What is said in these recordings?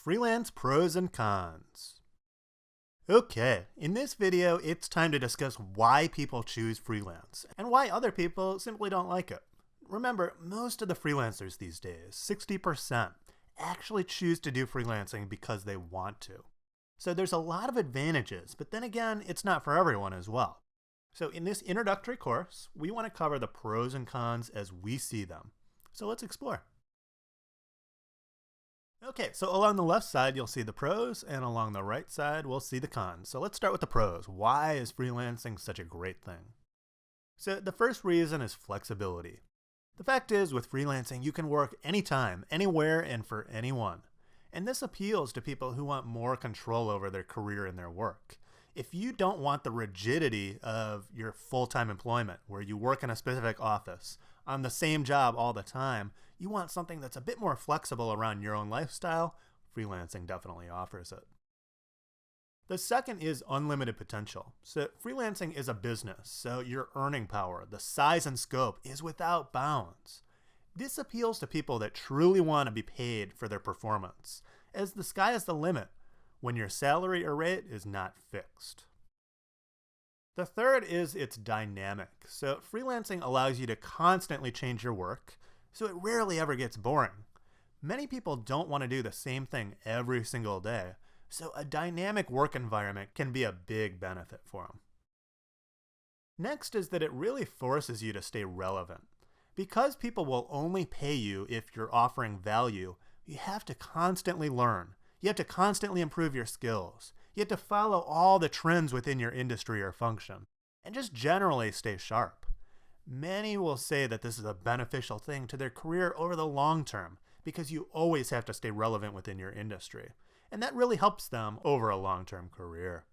Freelance pros and cons. Okay, in this video, it's time to discuss why people choose freelance and why other people simply don't like it. Remember, most of the freelancers these days, 60%, actually choose to do freelancing because they want to. So there's a lot of advantages, but then again, it's not for everyone as well. So in this introductory course, we want to cover the pros and cons as we see them. So let's explore. Okay, so along the left side, you'll see the pros, and along the right side, we'll see the cons. So let's start with the pros. Why is freelancing such a great thing? So the first reason is flexibility. The fact is, with freelancing, you can work anytime, anywhere, and for anyone. And this appeals to people who want more control over their career and their work. If you don't want the rigidity of your full-time employment, where you work in a specific office, on the same job all the time, you want something that's a bit more flexible around your own lifestyle, freelancing definitely offers it. The second is unlimited potential. So freelancing is a business, so your earning power, the size and scope is without bounds. This appeals to people that truly want to be paid for their performance, as the sky is the limit when your salary or rate is not fixed. The third is it's dynamic. So freelancing allows you to constantly change your work, so it rarely ever gets boring. Many people don't want to do the same thing every single day, so a dynamic work environment can be a big benefit for them. Next is that it really forces you to stay relevant. Because people will only pay you if you're offering value, you have to constantly learn. You have to constantly improve your skills. You have to follow all the trends within your industry or function, and just generally stay sharp. Many will say that this is a beneficial thing to their career over the long term, because you always have to stay relevant within your industry, and that really helps them over a long-term career.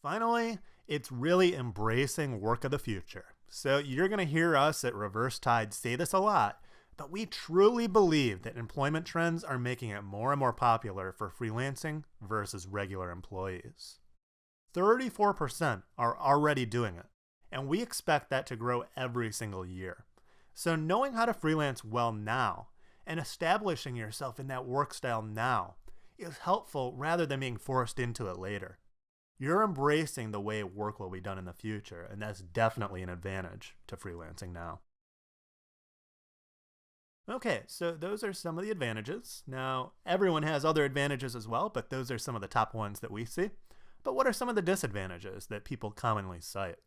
Finally, it's really embracing work of the future. So you're going to hear us at Reverse Tide say this a lot, but we truly believe that employment trends are making it more and more popular for freelancing versus regular employees. 34% are already doing it, and we expect that to grow every single year. So knowing how to freelance well now and establishing yourself in that work style now is helpful rather than being forced into it later. You're embracing the way work will be done in the future, and that's definitely an advantage to freelancing now. Okay, so those are some of the advantages. Now, everyone has other advantages as well, but those are some of the top ones that we see. But what are some of the disadvantages that people commonly cite?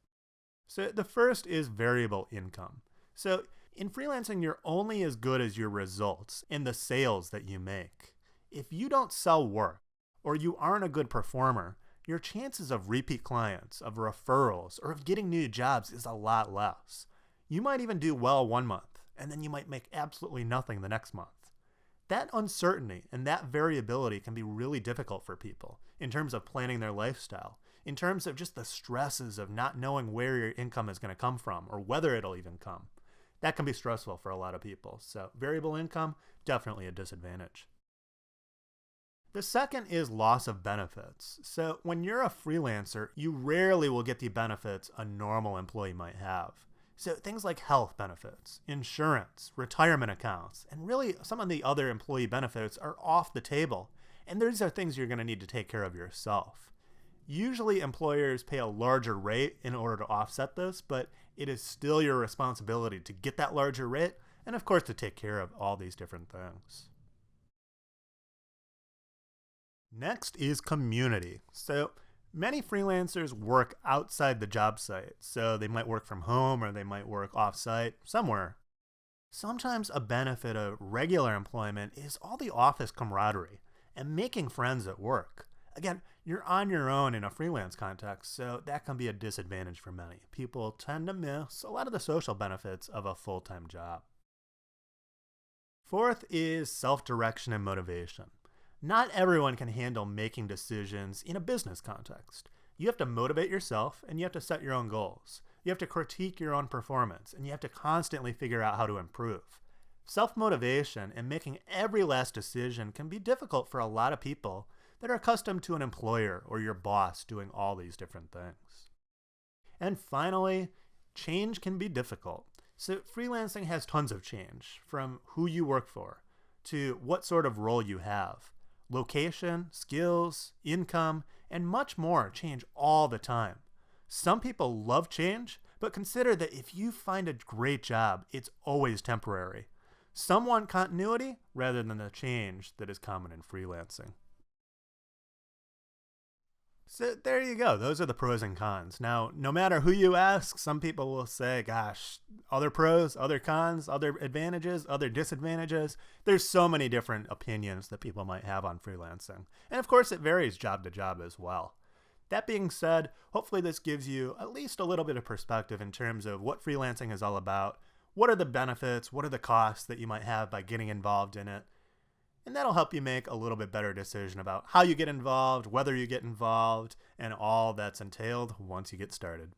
So the first is variable income. So in freelancing, you're only as good as your results in the sales that you make. If you don't sell work, or you aren't a good performer, your chances of repeat clients, of referrals, or of getting new jobs is a lot less. You might even do well one month, and then you might make absolutely nothing the next month. That uncertainty and that variability can be really difficult for people in terms of planning their lifestyle, in terms of just the stresses of not knowing where your income is going to come from or whether it'll even come. That can be stressful for a lot of people, so variable income, definitely a disadvantage. The second is loss of benefits. So when you're a freelancer, you rarely will get the benefits a normal employee might have. So things like health benefits, insurance, retirement accounts, and really some of the other employee benefits are off the table. And these are things you're going to need to take care of yourself. Usually employers pay a larger rate in order to offset this, but it is still your responsibility to get that larger rate and of course to take care of all these different things. Next is community. So many freelancers work outside the job site. So they might work from home or they might work off-site somewhere. Sometimes a benefit of regular employment is all the office camaraderie and making friends at work. Again, you're on your own in a freelance context, so that can be a disadvantage for many. People tend to miss a lot of the social benefits of a full-time job. Fourth is self-direction and motivation. Not everyone can handle making decisions in a business context. You have to motivate yourself and you have to set your own goals. You have to critique your own performance and you have to constantly figure out how to improve. Self-motivation and making every last decision can be difficult for a lot of people that are accustomed to an employer or your boss doing all these different things. And finally, change can be difficult. So freelancing has tons of change, from who you work for, to what sort of role you have. Location, skills, income, and much more change all the time. Some people love change, but consider that if you find a great job, it's always temporary. Some want continuity rather than the change that is common in freelancing. So there you go. Those are the pros and cons. Now, no matter who you ask, some people will say, gosh, other pros, other cons, other advantages, other disadvantages. There's so many different opinions that people might have on freelancing. And of course, it varies job to job as well. That being said, hopefully this gives you at least a little bit of perspective in terms of what freelancing is all about. What are the benefits? What are the costs that you might have by getting involved in it? And that'll help you make a little bit better decision about how you get involved, whether you get involved, and all that's entailed once you get started.